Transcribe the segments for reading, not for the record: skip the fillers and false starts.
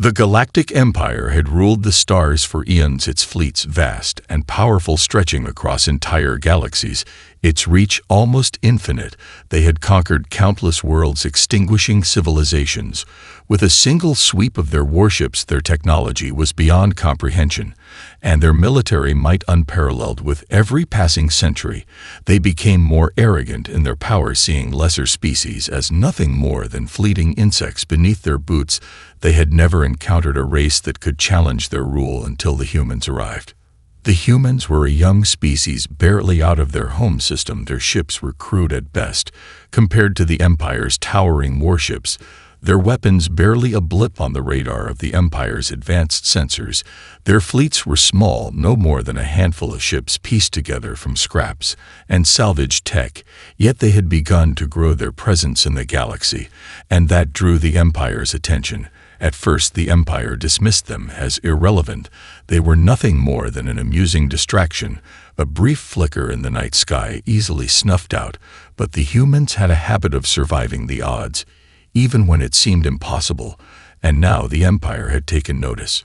The Galactic Empire had ruled the stars for eons, its fleets vast and powerful, stretching across entire galaxies, its reach almost infinite. They had conquered countless worlds, extinguishing civilizations. With a single sweep of their warships, their technology was beyond comprehension, and their military might unparalleled. With every passing century, they became more arrogant in their power, seeing lesser species as nothing more than fleeting insects beneath their boots. They had never encountered a race that could challenge their rule until the humans arrived. The humans were a young species barely out of their home system. Their ships were crude at best, compared to the Empire's towering warships. Their weapons barely a blip on the radar of the Empire's advanced sensors. Their fleets were small, no more than a handful of ships pieced together from scraps and salvaged tech, yet they had begun to grow their presence in the galaxy, and that drew the Empire's attention. At first, the Empire dismissed them as irrelevant. They were nothing more than an amusing distraction, a brief flicker in the night sky, easily snuffed out. But the humans had a habit of surviving the odds, even when it seemed impossible, and now the Empire had taken notice.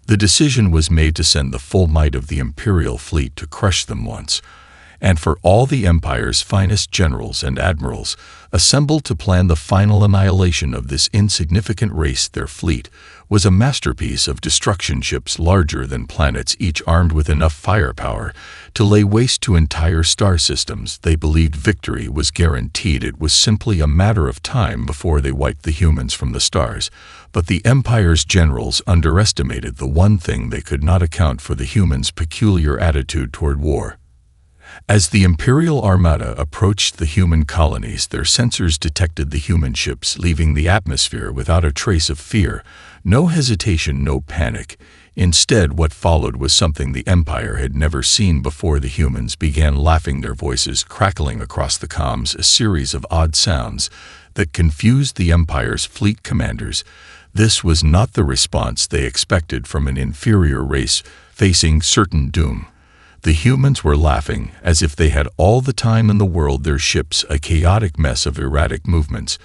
The decision was made to send the full might of the Imperial fleet to crush them once and for all. The Empire's finest generals and admirals assembled to plan the final annihilation of this insignificant race. Their fleet was a masterpiece of destruction, ships larger than planets, each armed with enough firepower to lay waste to entire star systems. They believed victory was guaranteed. It was simply a matter of time before they wiped the humans from the stars. But the Empire's generals underestimated the one thing they could not account for: the humans' peculiar attitude toward war. As the Imperial Armada approached the human colonies, their sensors detected the human ships leaving the atmosphere without a trace of fear. No hesitation, no panic. Instead, what followed was something the Empire had never seen before. The humans began laughing, their voices crackling across the comms, a series of odd sounds that confused the Empire's fleet commanders. This was not the response they expected from an inferior race facing certain doom. The humans were laughing as if they had all the time in the world, their ships a chaotic mess of erratic movements,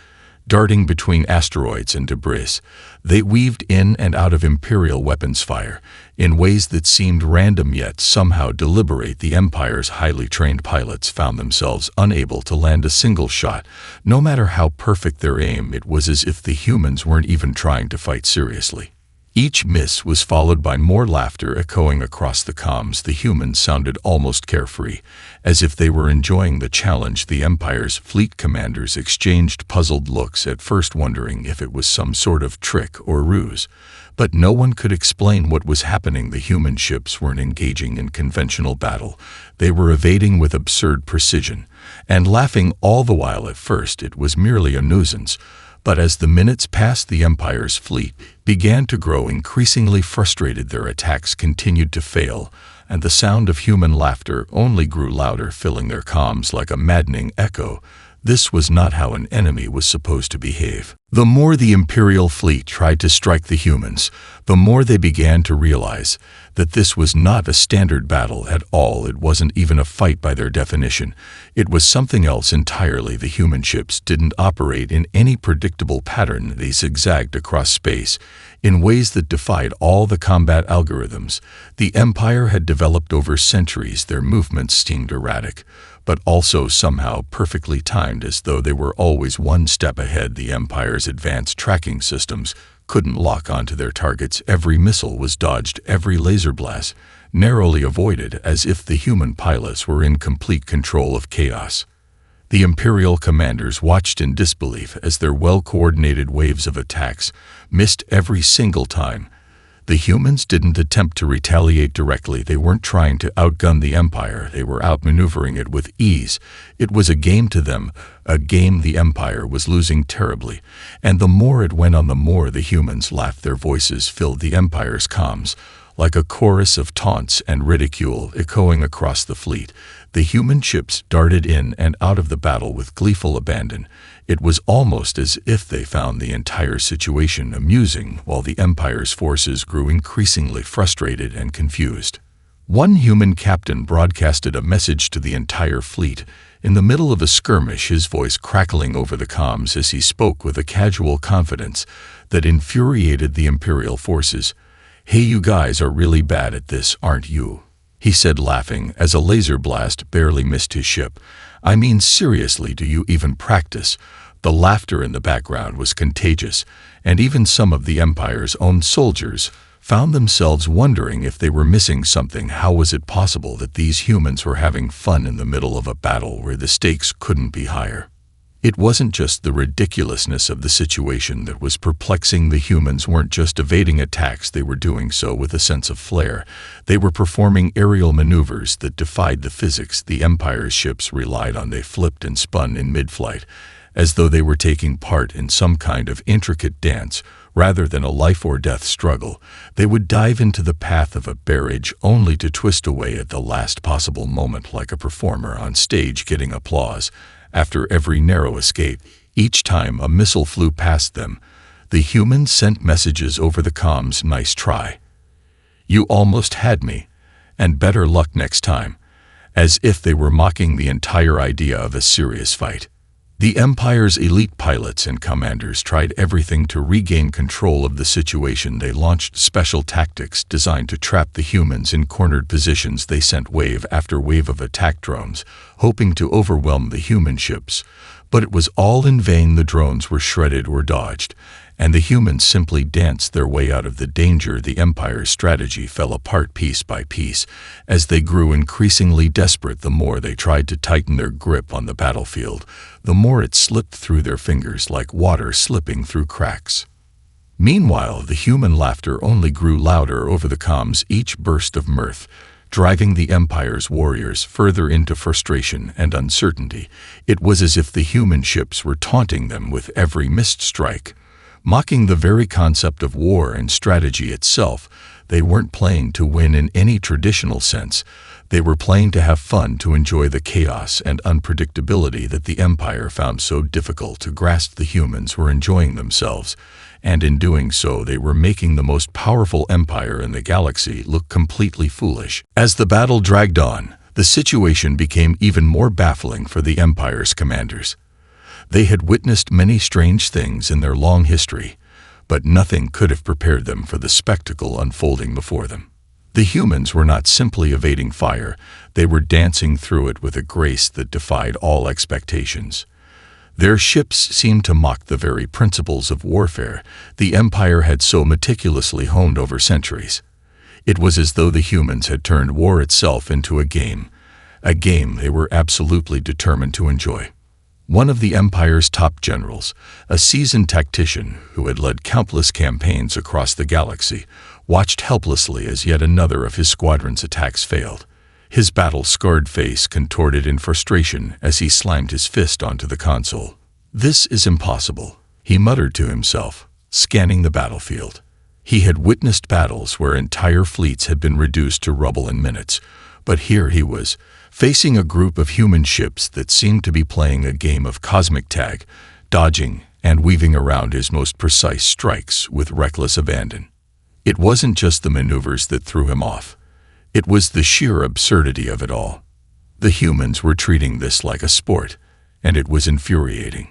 darting between asteroids and debris. They weaved in and out of Imperial weapons fire in ways that seemed random yet somehow deliberate. The Empire's highly trained pilots found themselves unable to land a single shot. No matter how perfect their aim, it was as if the humans weren't even trying to fight seriously. Each miss was followed by more laughter echoing across the comms. The humans sounded almost carefree, as if they were enjoying the challenge. The Empire's fleet commanders exchanged puzzled looks, at first wondering if it was some sort of trick or ruse. But no one could explain what was happening. The human ships weren't engaging in conventional battle. They were evading with absurd precision, and laughing all the while. At first, it was merely a nuisance. But as the minutes passed, the Empire's fleet began to grow increasingly frustrated. Their attacks continued to fail, and the sound of human laughter only grew louder, filling their comms like a maddening echo. This was not how an enemy was supposed to behave. The more the Imperial fleet tried to strike the humans, the more they began to realize that this was not a standard battle at all. It wasn't even a fight by their definition. It was something else entirely. The human ships didn't operate in any predictable pattern. They zigzagged across space in ways that defied all the combat algorithms the Empire had developed over centuries. Their movements seemed erratic, but also somehow perfectly timed, as though they were always one step ahead. The Empire's advanced tracking systems couldn't lock onto their targets. Every missile was dodged, every laser blast narrowly avoided, as if the human pilots were in complete control of chaos. The Imperial commanders watched in disbelief as their well-coordinated waves of attacks missed every single time. The humans didn't attempt to retaliate directly. They weren't trying to outgun the Empire. They were outmaneuvering it with ease. It was a game to them, a game the Empire was losing terribly. And the more it went on, the more the humans laughed. Their voices filled the Empire's comms like a chorus of taunts and ridicule echoing across the fleet. The human ships darted in and out of the battle with gleeful abandon. It was almost as if they found the entire situation amusing, while the Empire's forces grew increasingly frustrated and confused. One human captain broadcasted a message to the entire fleet, in the middle of a skirmish, his voice crackling over the comms as he spoke with a casual confidence that infuriated the Imperial forces. "Hey, you guys are really bad at this, aren't you?" he said, laughing as a laser blast barely missed his ship. "I mean, seriously, do you even practice?" The laughter in the background was contagious, and even some of the Empire's own soldiers found themselves wondering if they were missing something. How was it possible that these humans were having fun in the middle of a battle where the stakes couldn't be higher? It wasn't just the ridiculousness of the situation that was perplexing. The humans weren't just evading attacks, they were doing so with a sense of flair. They were performing aerial maneuvers that defied the physics the Empire's ships relied on. They flipped and spun in mid-flight, as though they were taking part in some kind of intricate dance rather than a life-or-death struggle. They would dive into the path of a barrage only to twist away at the last possible moment, like a performer on stage getting applause after every narrow escape. Each time a missile flew past them, the humans sent messages over the comms: "Nice try. You almost had me, and better luck next time," as if they were mocking the entire idea of a serious fight. The Empire's elite pilots and commanders tried everything to regain control of the situation. They launched special tactics designed to trap the humans in cornered positions. They sent wave after wave of attack drones, hoping to overwhelm the human ships. But it was all in vain. The drones were shredded or dodged, and the humans simply danced their way out of the danger. The Empire's strategy fell apart piece by piece as they grew increasingly desperate. The more they tried to tighten their grip on the battlefield, the more it slipped through their fingers like water slipping through cracks. Meanwhile, the human laughter only grew louder over the comms, each burst of mirth driving the Empire's warriors further into frustration and uncertainty. It was as if the human ships were taunting them with every missed strike, mocking the very concept of war and strategy itself. They weren't playing to win in any traditional sense. They were playing to have fun, to enjoy the chaos and unpredictability that the Empire found so difficult to grasp. The humans were enjoying themselves, and in doing so they were making the most powerful empire in the galaxy look completely foolish. As the battle dragged on, the situation became even more baffling for the Empire's commanders. They had witnessed many strange things in their long history, but nothing could have prepared them for the spectacle unfolding before them. The humans were not simply evading fire, they were dancing through it with a grace that defied all expectations. Their ships seemed to mock the very principles of warfare the Empire had so meticulously honed over centuries. It was as though the humans had turned war itself into a game they were absolutely determined to enjoy. One of the Empire's top generals, a seasoned tactician who had led countless campaigns across the galaxy, watched helplessly as yet another of his squadron's attacks failed. His battle-scarred face contorted in frustration as he slammed his fist onto the console. "This is impossible," he muttered to himself, scanning the battlefield. He had witnessed battles where entire fleets had been reduced to rubble in minutes, but here he was, facing a group of human ships that seemed to be playing a game of cosmic tag, dodging and weaving around his most precise strikes with reckless abandon. It wasn't just the maneuvers that threw him off. It was the sheer absurdity of it all. The humans were treating this like a sport, and it was infuriating.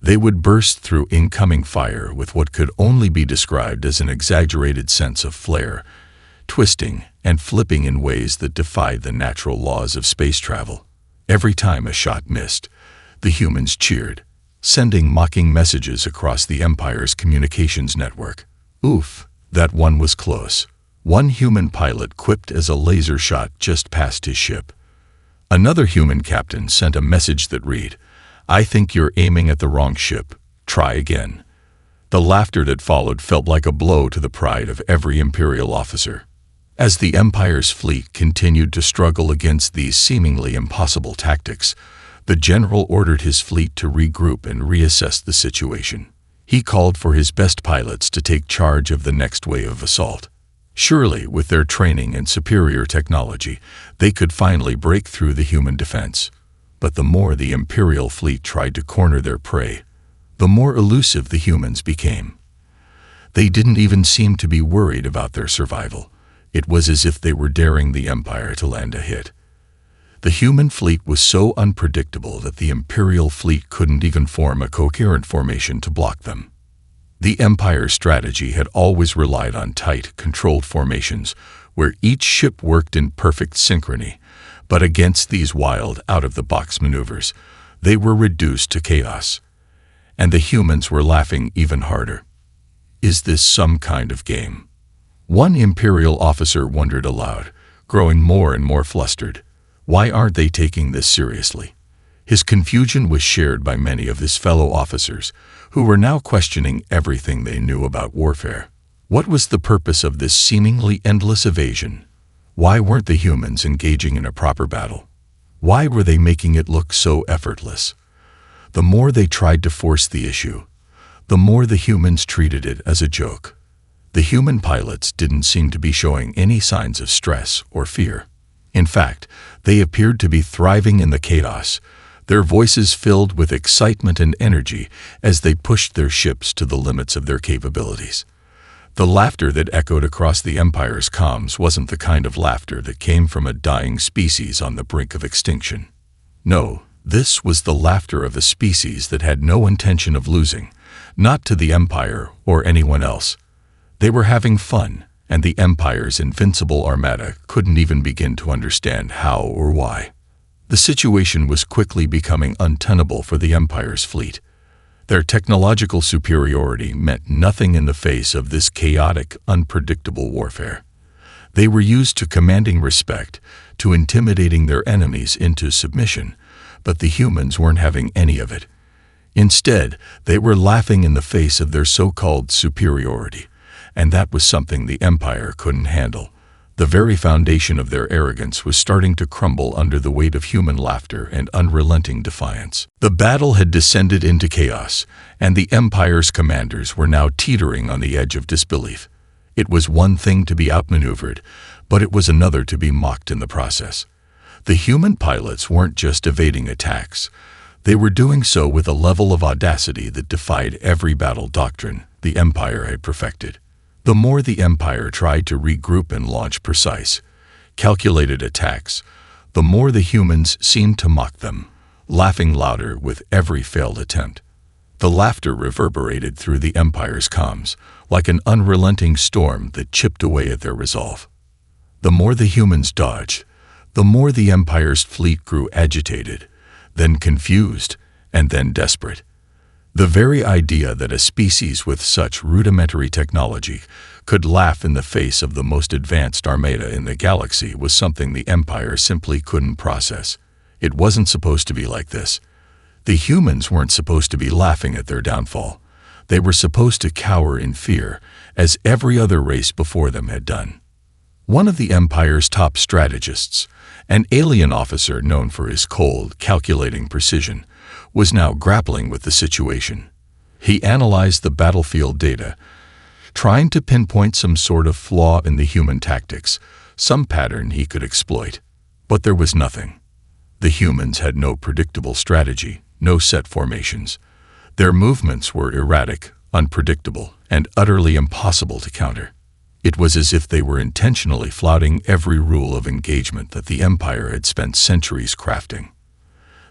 They would burst through incoming fire with what could only be described as an exaggerated sense of flair, twisting and flipping in ways that defied the natural laws of space travel. Every time a shot missed, the humans cheered, sending mocking messages across the Empire's communications network. "Oof, that one was close," one human pilot quipped as a laser shot just passed his ship. Another human captain sent a message that read, "I think you're aiming at the wrong ship. Try again." The laughter that followed felt like a blow to the pride of every Imperial officer. As the Empire's fleet continued to struggle against these seemingly impossible tactics, the general ordered his fleet to regroup and reassess the situation. He called for his best pilots to take charge of the next wave of assault. Surely, with their training and superior technology, they could finally break through the human defense. But the more the Imperial fleet tried to corner their prey, the more elusive the humans became. They didn't even seem to be worried about their survival. It was as if they were daring the Empire to land a hit. The human fleet was so unpredictable that the Imperial fleet couldn't even form a coherent formation to block them. The Empire's strategy had always relied on tight, controlled formations, where each ship worked in perfect synchrony, but against these wild, out-of-the-box maneuvers, they were reduced to chaos. And the humans were laughing even harder. Is this some kind of game? One Imperial officer wondered aloud, growing more and more flustered. Why aren't they taking this seriously? His confusion was shared by many of his fellow officers, who were now questioning everything they knew about warfare. What was the purpose of this seemingly endless evasion? Why weren't the humans engaging in a proper battle? Why were they making it look so effortless? The more they tried to force the issue, the more the humans treated it as a joke. The human pilots didn't seem to be showing any signs of stress or fear. In fact, they appeared to be thriving in the chaos, their voices filled with excitement and energy as they pushed their ships to the limits of their capabilities. The laughter that echoed across the Empire's comms wasn't the kind of laughter that came from a dying species on the brink of extinction. No, this was the laughter of a species that had no intention of losing, not to the Empire or anyone else. They were having fun, and the Empire's invincible armada couldn't even begin to understand how or why. The situation was quickly becoming untenable for the Empire's fleet. Their technological superiority meant nothing in the face of this chaotic, unpredictable warfare. They were used to commanding respect, to intimidating their enemies into submission, but the humans weren't having any of it. Instead, they were laughing in the face of their so-called superiority, and that was something the Empire couldn't handle. The very foundation of their arrogance was starting to crumble under the weight of human laughter and unrelenting defiance. The battle had descended into chaos, and the Empire's commanders were now teetering on the edge of disbelief. It was one thing to be outmaneuvered, but it was another to be mocked in the process. The human pilots weren't just evading attacks. They were doing so with a level of audacity that defied every battle doctrine the Empire had perfected. The more the Empire tried to regroup and launch precise, calculated attacks, the more the humans seemed to mock them, laughing louder with every failed attempt. The laughter reverberated through the Empire's comms, like an unrelenting storm that chipped away at their resolve. The more the humans dodged, the more the Empire's fleet grew agitated, then confused, and then desperate. The very idea that a species with such rudimentary technology could laugh in the face of the most advanced armada in the galaxy was something the Empire simply couldn't process. It wasn't supposed to be like this. The humans weren't supposed to be laughing at their downfall. They were supposed to cower in fear, as every other race before them had done. One of the Empire's top strategists, an alien officer known for his cold, calculating precision, was now grappling with the situation. He analyzed the battlefield data, trying to pinpoint some sort of flaw in the human tactics, some pattern he could exploit. But there was nothing. The humans had no predictable strategy, no set formations. Their movements were erratic, unpredictable, and utterly impossible to counter. It was as if they were intentionally flouting every rule of engagement that the Empire had spent centuries crafting.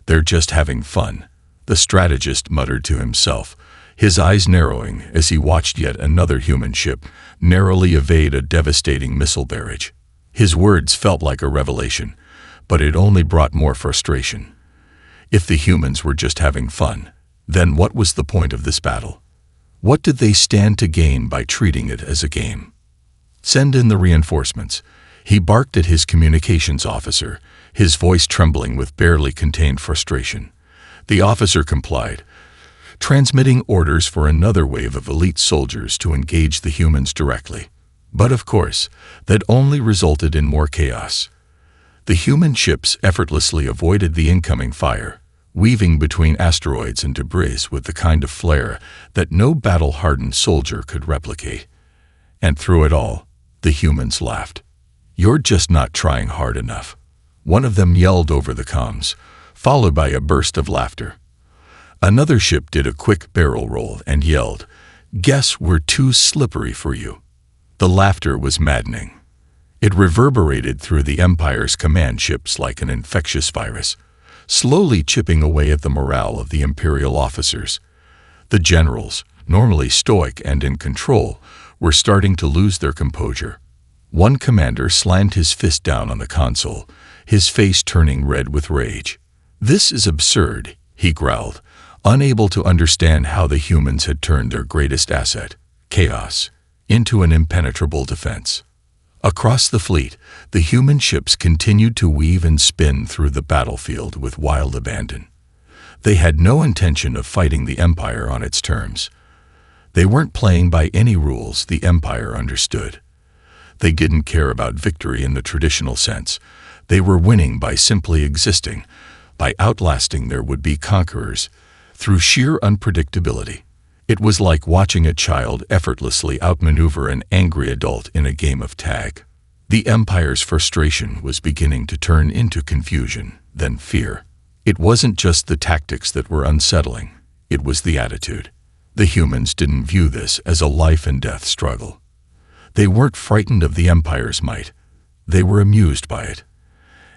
"They're just having fun," the strategist muttered to himself, his eyes narrowing as he watched yet another human ship narrowly evade a devastating missile barrage. His words felt like a revelation, but it only brought more frustration. If the humans were just having fun, then what was the point of this battle? What did they stand to gain by treating it as a game? "Send in the reinforcements," he barked at his communications officer, his voice trembling with barely contained frustration. The officer complied, transmitting orders for another wave of elite soldiers to engage the humans directly. But of course, that only resulted in more chaos. The human ships effortlessly avoided the incoming fire, weaving between asteroids and debris with the kind of flair that no battle-hardened soldier could replicate. And through it all, the humans laughed. "You're just not trying hard enough," one of them yelled over the comms, followed by a burst of laughter. Another ship did a quick barrel roll and yelled, "Guess we're too slippery for you." The laughter was maddening. It reverberated through the Empire's command ships like an infectious virus, slowly chipping away at the morale of the Imperial officers. The generals, normally stoic and in control, were starting to lose their composure. One commander slammed his fist down on the console, his face turning red with rage. "This is absurd," he growled, unable to understand how the humans had turned their greatest asset, chaos, into an impenetrable defense. Across the fleet, the human ships continued to weave and spin through the battlefield with wild abandon. They had no intention of fighting the Empire on its terms. They weren't playing by any rules the Empire understood. They didn't care about victory in the traditional sense. They were winning by simply existing, by outlasting their would-be conquerors, through sheer unpredictability. It was like watching a child effortlessly outmaneuver an angry adult in a game of tag. The Empire's frustration was beginning to turn into confusion, then fear. It wasn't just the tactics that were unsettling, it was the attitude. The humans didn't view this as a life-and-death struggle. They weren't frightened of the Empire's might. They were amused by it.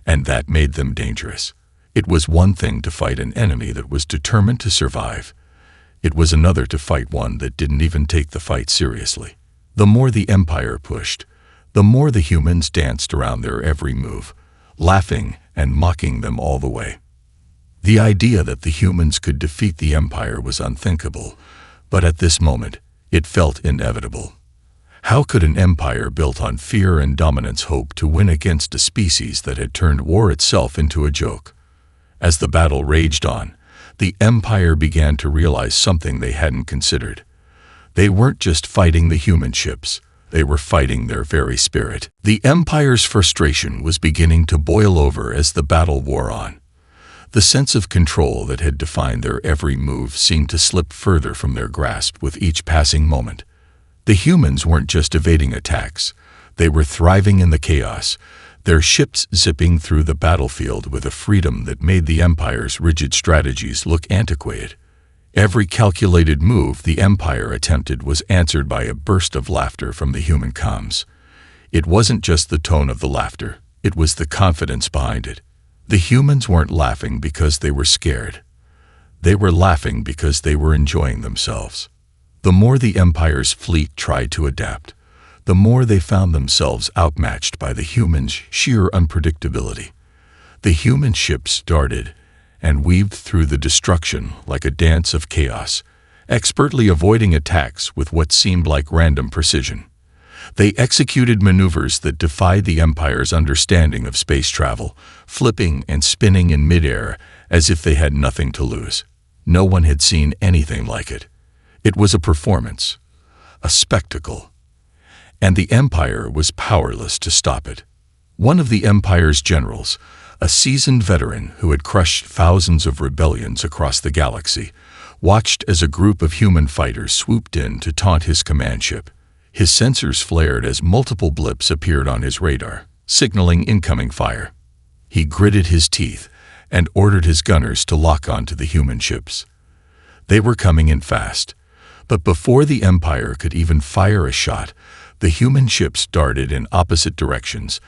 And that made them dangerous. It was one thing to fight an enemy that was determined to survive. It was another to fight one that didn't even take the fight seriously. The more the Empire pushed, the more the humans danced around their every move, laughing and mocking them all the way. The idea that the humans could defeat the Empire was unthinkable, but at this moment, it felt inevitable. How could an empire built on fear and dominance hope to win against a species that had turned war itself into a joke? As the battle raged on, the Empire began to realize something they hadn't considered. They weren't just fighting the human ships, they were fighting their very spirit. The Empire's frustration was beginning to boil over as the battle wore on. The sense of control that had defined their every move seemed to slip further from their grasp with each passing moment. The humans weren't just evading attacks, they were thriving in the chaos, their ships zipping through the battlefield with a freedom that made the Empire's rigid strategies look antiquated. Every calculated move the Empire attempted was answered by a burst of laughter from the human comms. It wasn't just the tone of the laughter, it was the confidence behind it. The humans weren't laughing because they were scared. They were laughing because they were enjoying themselves. The more the Empire's fleet tried to adapt, the more they found themselves outmatched by the humans' sheer unpredictability. The human ships darted and weaved through the destruction like a dance of chaos, expertly avoiding attacks with what seemed like random precision. They executed maneuvers that defied the Empire's understanding of space travel, flipping and spinning in midair as if they had nothing to lose. No one had seen anything like it. It was a performance, a spectacle, and the Empire was powerless to stop it. One of the Empire's generals, a seasoned veteran who had crushed thousands of rebellions across the galaxy, watched as a group of human fighters swooped in to taunt his command ship. His sensors flared as multiple blips appeared on his radar, signaling incoming fire. He gritted his teeth and ordered his gunners to lock onto the human ships. They were coming in fast, but before the Empire could even fire a shot, the human ships darted in opposite directions,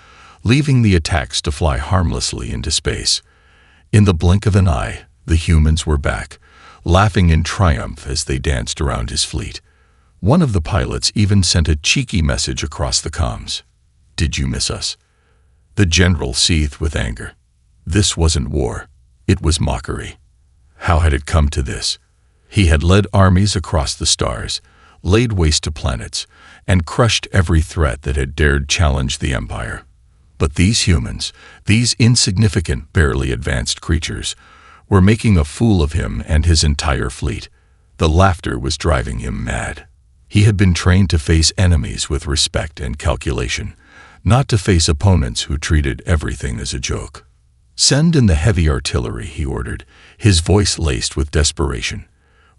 leaving the attacks to fly harmlessly into space. In the blink of an eye, the humans were back, laughing in triumph as they danced around his fleet. One of the pilots even sent a cheeky message across the comms. "Did you miss us?" The general seethed with anger. This wasn't war. It was mockery. How had it come to this? He had led armies across the stars, laid waste to planets, and crushed every threat that had dared challenge the Empire. But these humans, these insignificant, barely advanced creatures, were making a fool of him and his entire fleet. The laughter was driving him mad. He had been trained to face enemies with respect and calculation, not to face opponents who treated everything as a joke. "Send in the heavy artillery," he ordered, his voice laced with desperation.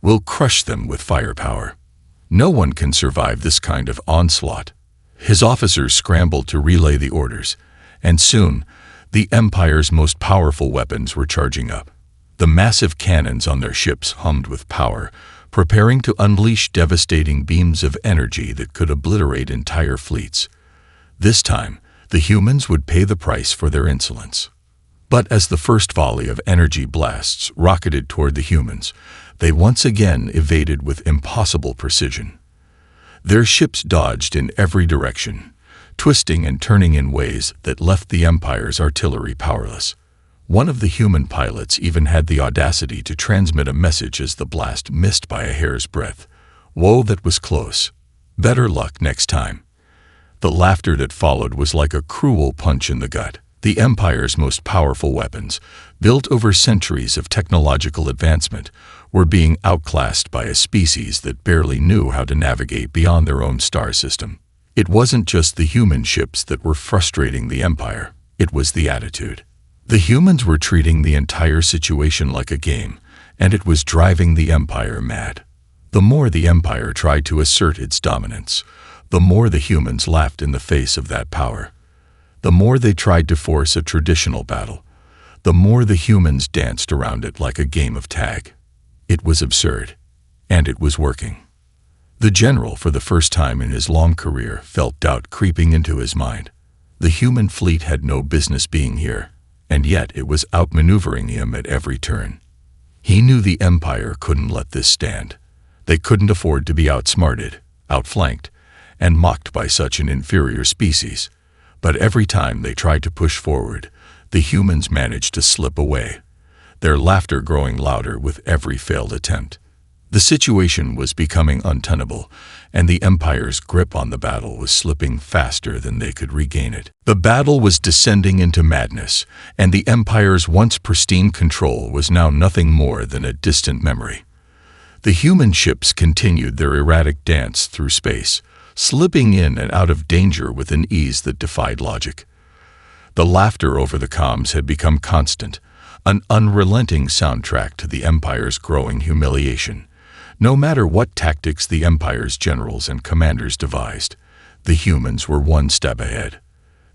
"We'll crush them with firepower. No one can survive this kind of onslaught." His officers scrambled to relay the orders, and soon, the Empire's most powerful weapons were charging up. The massive cannons on their ships hummed with power, preparing to unleash devastating beams of energy that could obliterate entire fleets. This time, The humans would pay the price for their insolence. But as the first volley of energy blasts rocketed toward the humans, they once again evaded with impossible precision. Their ships dodged in every direction, twisting and turning in ways that left the Empire's artillery powerless. One of the human pilots even had the audacity to transmit a message as the blast missed by a hair's breadth. "Whoa, that was close. Better luck next time." The laughter that followed was like a cruel punch in the gut. The Empire's most powerful weapons, built over centuries of technological advancement, were being outclassed by a species that barely knew how to navigate beyond their own star system. It wasn't just the human ships that were frustrating the Empire, it was the attitude. The humans were treating the entire situation like a game, and it was driving the Empire mad. The more the Empire tried to assert its dominance, the more the humans laughed in the face of that power. The more they tried to force a traditional battle, the more the humans danced around it like a game of tag. It was absurd, and it was working. The general, for the first time in his long career, felt doubt creeping into his mind. The human fleet had no business being here, and yet it was outmaneuvering him at every turn. He knew the Empire couldn't let this stand. They couldn't afford to be outsmarted, outflanked, and mocked by such an inferior species. But every time they tried to push forward, the humans managed to slip away, their laughter growing louder with every failed attempt. The situation was becoming untenable, and the Empire's grip on the battle was slipping faster than they could regain it. The battle was descending into madness, and the Empire's once pristine control was now nothing more than a distant memory. The human ships continued their erratic dance through space, slipping in and out of danger with an ease that defied logic. The laughter over the comms had become constant, an unrelenting soundtrack to the Empire's growing humiliation. No matter what tactics the Empire's generals and commanders devised, the humans were one step ahead.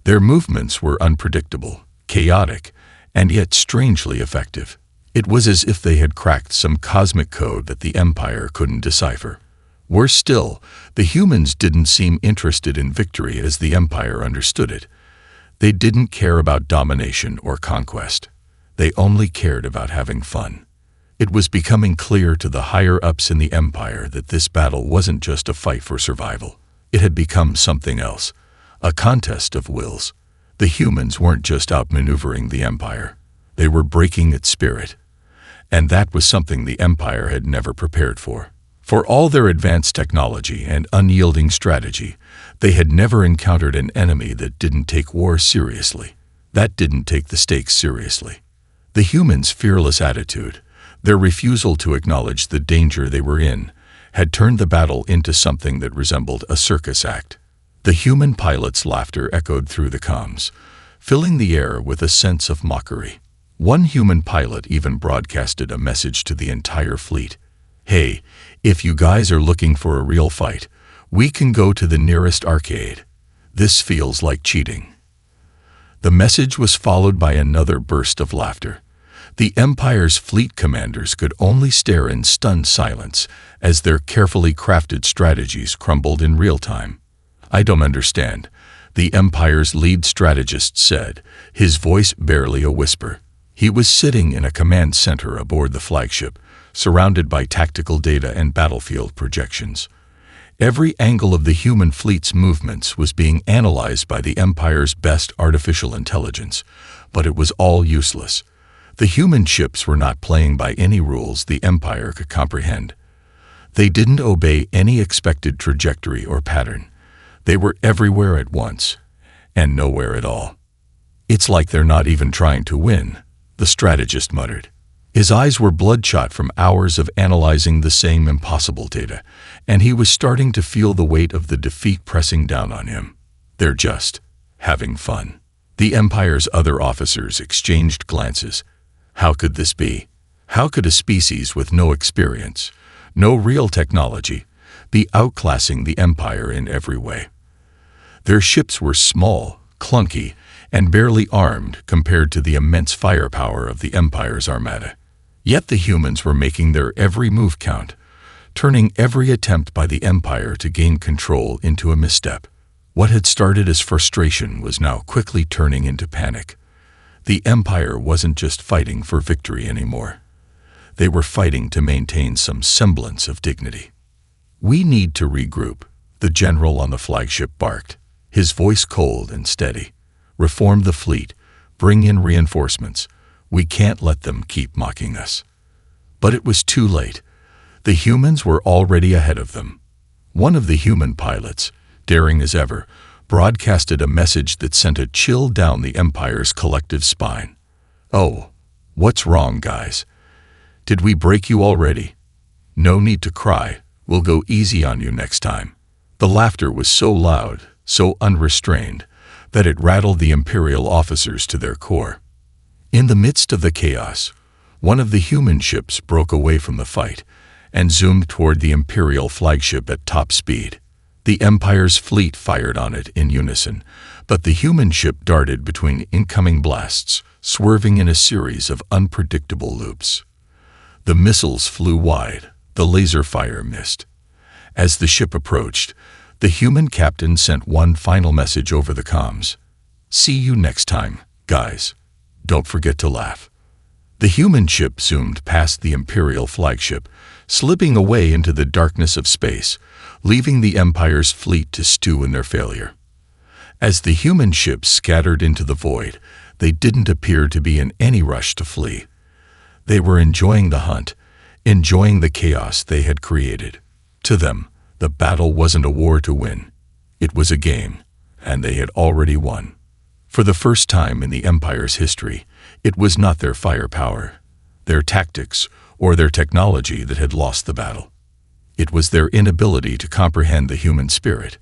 Their movements were unpredictable, chaotic, and yet strangely effective. It was as if they had cracked some cosmic code that the Empire couldn't decipher. Worse still, the humans didn't seem interested in victory as the Empire understood it. They didn't care about domination or conquest. They only cared about having fun. It was becoming clear to the higher-ups in the Empire that this battle wasn't just a fight for survival. It had become something else, a contest of wills. The humans weren't just outmaneuvering the Empire. They were breaking its spirit. And that was something the Empire had never prepared for. For all their advanced technology and unyielding strategy, they had never encountered an enemy that didn't take war seriously, that didn't take the stakes seriously. The humans' fearless attitude, their refusal to acknowledge the danger they were in, had turned the battle into something that resembled a circus act. The human pilot's laughter echoed through the comms, filling the air with a sense of mockery. One human pilot even broadcasted a message to the entire fleet. "Hey, if you guys are looking for a real fight, we can go to the nearest arcade. This feels like cheating." The message was followed by another burst of laughter. The Empire's fleet commanders could only stare in stunned silence as their carefully crafted strategies crumbled in real time. "I don't understand," the Empire's lead strategist said, his voice barely a whisper. He was sitting in a command center aboard the flagship, surrounded by tactical data and battlefield projections. Every angle of the human fleet's movements was being analyzed by the Empire's best artificial intelligence, but it was all useless. The human ships were not playing by any rules the Empire could comprehend. They didn't obey any expected trajectory or pattern. They were everywhere at once, and nowhere at all. "It's like they're not even trying to win," the strategist muttered. His eyes were bloodshot from hours of analyzing the same impossible data, and he was starting to feel the weight of the defeat pressing down on him. "They're just having fun." The Empire's other officers exchanged glances. How could this be? How could a species with no experience, no real technology, be outclassing the Empire in every way? Their ships were small, clunky, and barely armed compared to the immense firepower of the Empire's armada. Yet the humans were making their every move count, turning every attempt by the Empire to gain control into a misstep. What had started as frustration was now quickly turning into panic. The Empire wasn't just fighting for victory anymore. They were fighting to maintain some semblance of dignity. "We need to regroup," the general on the flagship barked, his voice cold and steady. "Reform the fleet. Bring in reinforcements. We can't let them keep mocking us." But it was too late. The humans were already ahead of them. One of the human pilots, daring as ever, broadcasted a message that sent a chill down the Empire's collective spine. "Oh, what's wrong, guys? Did we break you already? No need to cry. We'll go easy on you next time." The laughter was so loud, so unrestrained, that it rattled the Imperial officers to their core. In the midst of the chaos, one of the human ships broke away from the fight and zoomed toward the Imperial flagship at top speed. The Empire's fleet fired on it in unison, but the human ship darted between incoming blasts, swerving in a series of unpredictable loops. The missiles flew wide, the laser fire missed. As the ship approached, the human captain sent one final message over the comms. "See you next time, guys. Don't forget to laugh." The human ship zoomed past the Imperial flagship, slipping away into the darkness of space, leaving the Empire's fleet to stew in their failure. As the human ships scattered into the void, they didn't appear to be in any rush to flee. They were enjoying the hunt, enjoying the chaos they had created. To them, the battle wasn't a war to win. It was a game, and they had already won. For the first time in the Empire's history, it was not their firepower, their tactics, or their technology that had lost the battle. It was their inability to comprehend the human spirit,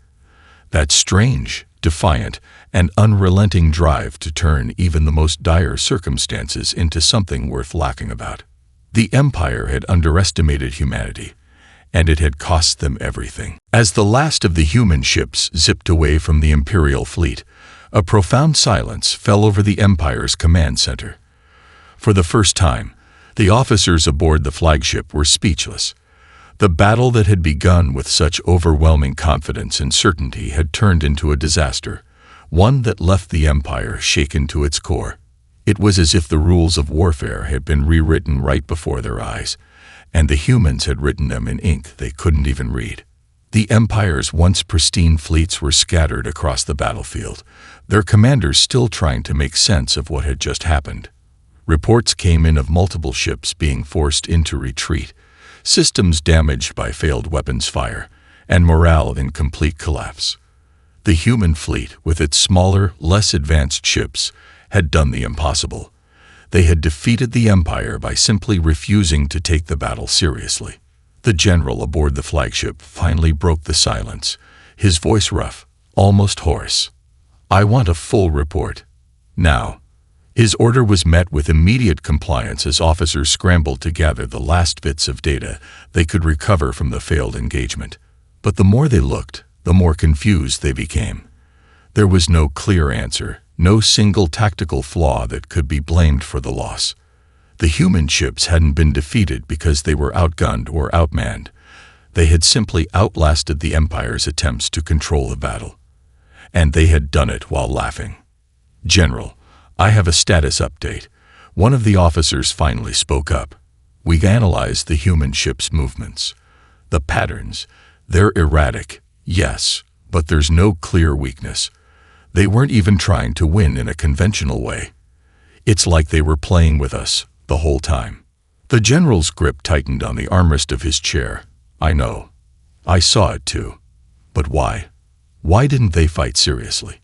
that strange, defiant, and unrelenting drive to turn even the most dire circumstances into something worth laughing about. The Empire had underestimated humanity, and it had cost them everything. As the last of the human ships zipped away from the Imperial fleet, a profound silence fell over the Empire's command center. For the first time, the officers aboard the flagship were speechless. The battle that had begun with such overwhelming confidence and certainty had turned into a disaster, one that left the Empire shaken to its core. It was as if the rules of warfare had been rewritten right before their eyes, and the humans had written them in ink they couldn't even read. The Empire's once pristine fleets were scattered across the battlefield, their commanders still trying to make sense of what had just happened. Reports came in of multiple ships being forced into retreat, systems damaged by failed weapons fire, and morale in complete collapse. The human fleet, with its smaller, less advanced ships, had done the impossible. They had defeated the Empire by simply refusing to take the battle seriously. The general aboard the flagship finally broke the silence, his voice rough, almost hoarse. "I want a full report. Now." His order was met with immediate compliance as officers scrambled to gather the last bits of data they could recover from the failed engagement. But the more they looked, the more confused they became. There was no clear answer, no single tactical flaw that could be blamed for the loss. The human ships hadn't been defeated because they were outgunned or outmanned. They had simply outlasted the Empire's attempts to control the battle. And they had done it while laughing. "General, I have a status update." One of the officers finally spoke up. "We analyzed the human ship's movements. The patterns, they're erratic, yes, but there's no clear weakness. They weren't even trying to win in a conventional way. It's like they were playing with us the whole time." The general's grip tightened on the armrest of his chair. "I know. I saw it too. But why? Why didn't they fight seriously?"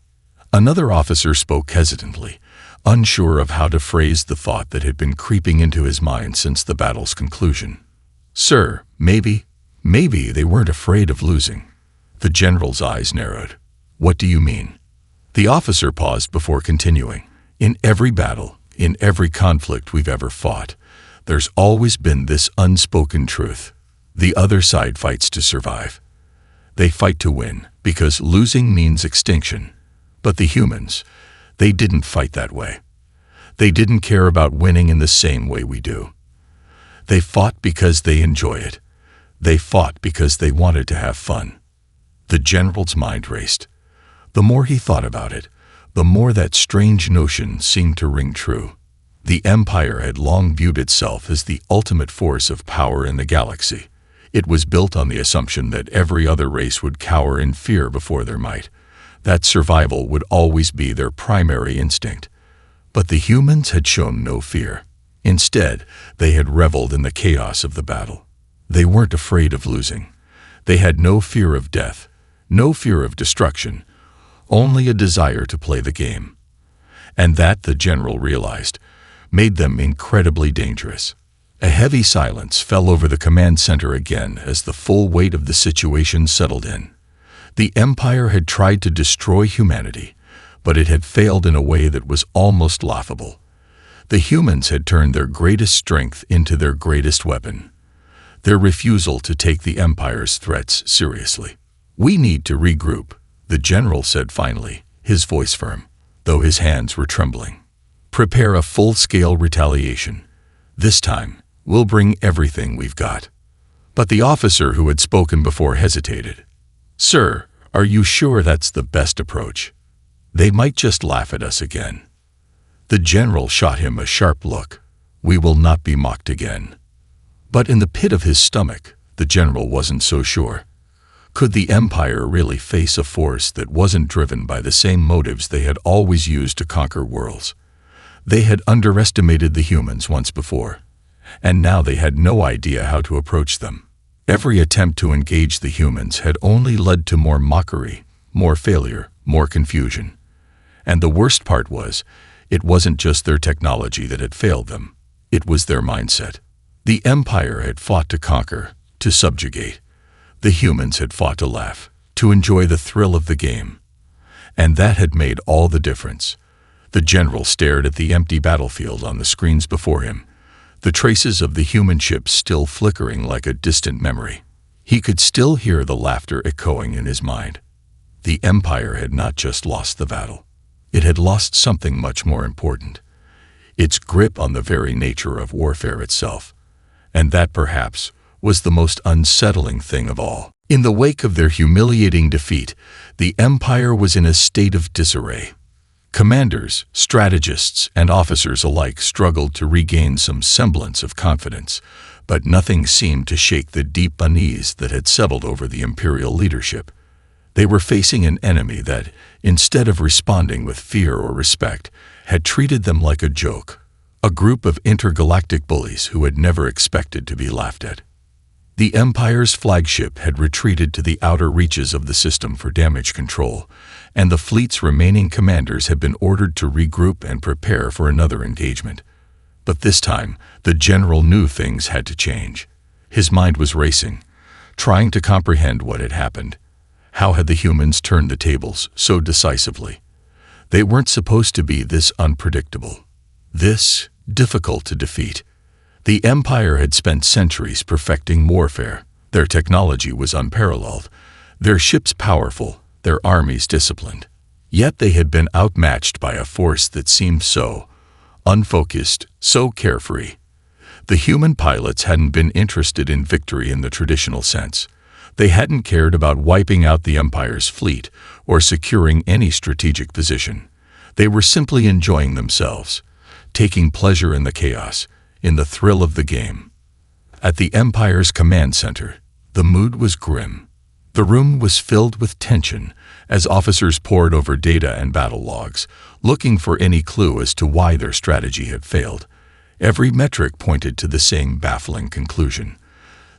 Another officer spoke hesitantly, unsure of how to phrase the thought that had been creeping into his mind since the battle's conclusion. "Sir, maybe they weren't afraid of losing." The general's eyes narrowed. "What do you mean?" The officer paused before continuing. "In every battle, in every conflict we've ever fought, there's always been this unspoken truth. The other side fights to survive. They fight to win, because losing means extinction. But the humans, they didn't fight that way. They didn't care about winning in the same way we do. They fought because they enjoy it. They fought because they wanted to have fun." The general's mind raced. The more he thought about it, the more that strange notion seemed to ring true. The Empire had long viewed itself as the ultimate force of power in the galaxy. It was built on the assumption that every other race would cower in fear before their might, that survival would always be their primary instinct. But the humans had shown no fear. Instead, they had reveled in the chaos of the battle. They weren't afraid of losing. They had no fear of death, no fear of destruction, only a desire to play the game. And that, the general realized, made them incredibly dangerous. A heavy silence fell over the command center again as the full weight of the situation settled in. The Empire had tried to destroy humanity, but it had failed in a way that was almost laughable. The humans had turned their greatest strength into their greatest weapon, their refusal to take the Empire's threats seriously. "We need to regroup," the general said finally, his voice firm, though his hands were trembling. "Prepare a full-scale retaliation. This time, we'll bring everything we've got." But the officer who had spoken before hesitated. "Sir, are you sure that's the best approach? They might just laugh at us again." The general shot him a sharp look. "We will not be mocked again." But in the pit of his stomach, the general wasn't so sure. Could the Empire really face a force that wasn't driven by the same motives they had always used to conquer worlds? They had underestimated the humans once before, and now they had no idea how to approach them. Every attempt to engage the humans had only led to more mockery, more failure, more confusion. And the worst part was, it wasn't just their technology that had failed them. It was their mindset. The Empire had fought to conquer, to subjugate. The humans had fought to laugh, to enjoy the thrill of the game. And that had made all the difference. The general stared at the empty battlefield on the screens before him, the traces of the human ships still flickering like a distant memory. He could still hear the laughter echoing in his mind. The Empire had not just lost the battle. It had lost something much more important, its grip on the very nature of warfare itself. And that, perhaps, was the most unsettling thing of all. In the wake of their humiliating defeat, the Empire was in a state of disarray. Commanders, strategists, and officers alike struggled to regain some semblance of confidence, but nothing seemed to shake the deep unease that had settled over the Imperial leadership. They were facing an enemy that, instead of responding with fear or respect, had treated them like a joke, a group of intergalactic bullies who had never expected to be laughed at. The Empire's flagship had retreated to the outer reaches of the system for damage control, and the fleet's remaining commanders had been ordered to regroup and prepare for another engagement. But this time, the general knew things had to change. His mind was racing, trying to comprehend what had happened. How had the humans turned the tables so decisively? They weren't supposed to be this unpredictable, this difficult to defeat. The Empire had spent centuries perfecting warfare. Their technology was unparalleled, their ships powerful, their armies disciplined. Yet they had been outmatched by a force that seemed so unfocused, so carefree. The human pilots hadn't been interested in victory in the traditional sense. They hadn't cared about wiping out the Empire's fleet or securing any strategic position. They were simply enjoying themselves, taking pleasure in the chaos, in the thrill of the game. At the Empire's command center, the mood was grim. The room was filled with tension as officers pored over data and battle logs, looking for any clue as to why their strategy had failed. Every metric pointed to the same baffling conclusion.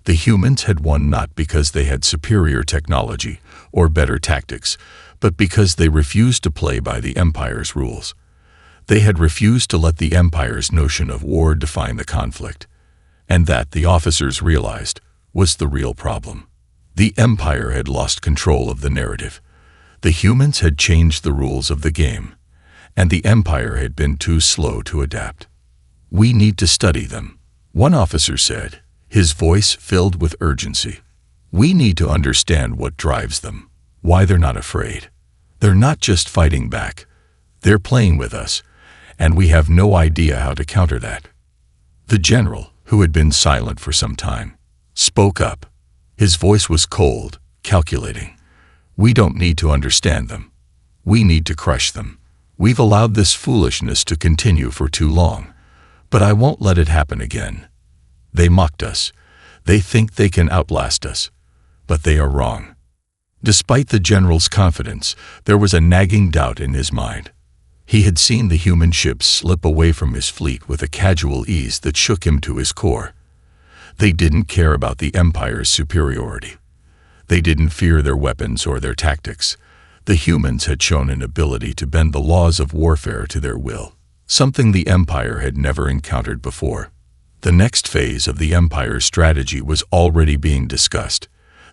The humans had won not because they had superior technology or better tactics, but because they refused to play by the Empire's rules. They had refused to let the Empire's notion of war define the conflict. And that, the officers realized, was the real problem. The Empire had lost control of the narrative. The humans had changed the rules of the game, and the Empire had been too slow to adapt. "We need to study them," one officer said, his voice filled with urgency. "We need to understand what drives them, why they're not afraid. They're not just fighting back. They're playing with us, and we have no idea how to counter that." The general, who had been silent for some time, spoke up. His voice was cold, calculating. "We don't need to understand them. We need to crush them. We've allowed this foolishness to continue for too long. But I won't let it happen again. They mocked us. They think they can outlast us. But they are wrong. Despite the general's confidence, there was a nagging doubt in his mind. He had seen the human ships slip away from his fleet with a casual ease that shook him to his core. They didn't care about the Empire's superiority. They didn't fear their weapons or their tactics. The humans had shown an ability to bend the laws of warfare to their will, something the Empire had never encountered before. The next phase of the Empire's strategy was already being discussed.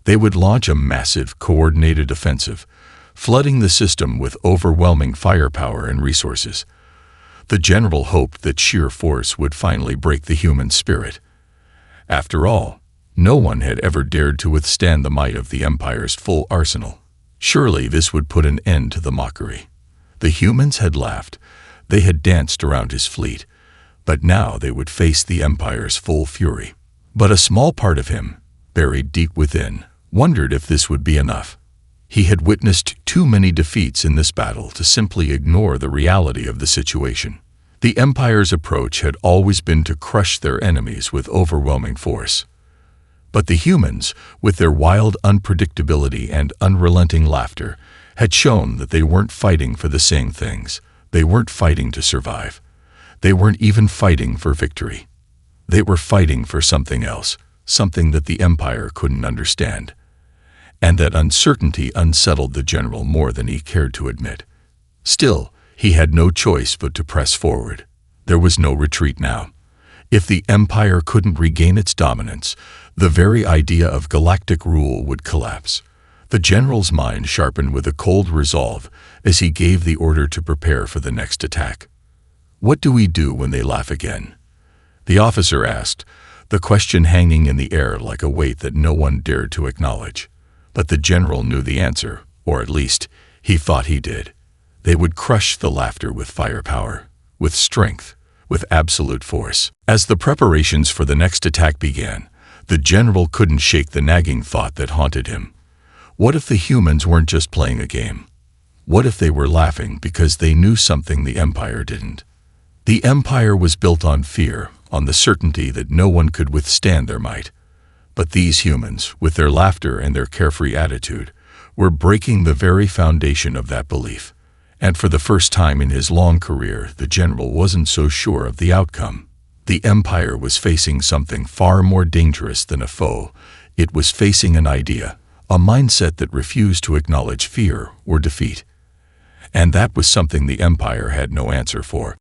They would launch a massive, coordinated offensive, flooding the system with overwhelming firepower and resources. The general hoped that sheer force would finally break the human spirit. After all, no one had ever dared to withstand the might of the Empire's full arsenal. Surely this would put an end to the mockery. The humans had laughed. They had danced around his fleet. But now they would face the Empire's full fury. But a small part of him, buried deep within, wondered if this would be enough. He had witnessed too many defeats in this battle to simply ignore the reality of the situation. The Empire's approach had always been to crush their enemies with overwhelming force. But the humans, with their wild unpredictability and unrelenting laughter, had shown that they weren't fighting for the same things. They weren't fighting to survive. They weren't even fighting for victory. They were fighting for something else, something that the Empire couldn't understand. And that uncertainty unsettled the general more than he cared to admit. Still, he had no choice but to press forward. There was no retreat now. If the Empire couldn't regain its dominance, the very idea of galactic rule would collapse. The general's mind sharpened with a cold resolve as he gave the order to prepare for the next attack. "What do we do when they laugh again?" the officer asked, the question hanging in the air like a weight that no one dared to acknowledge. But the general knew the answer, or at least, he thought he did. They would crush the laughter with firepower, with strength, with absolute force. As the preparations for the next attack began, the general couldn't shake the nagging thought that haunted him. What if the humans weren't just playing a game? What if they were laughing because they knew something the Empire didn't? The Empire was built on fear, on the certainty that no one could withstand their might. But these humans, with their laughter and their carefree attitude, were breaking the very foundation of that belief. And for the first time in his long career, the general wasn't so sure of the outcome. The Empire was facing something far more dangerous than a foe. It was facing an idea, a mindset that refused to acknowledge fear or defeat. And that was something the Empire had no answer for.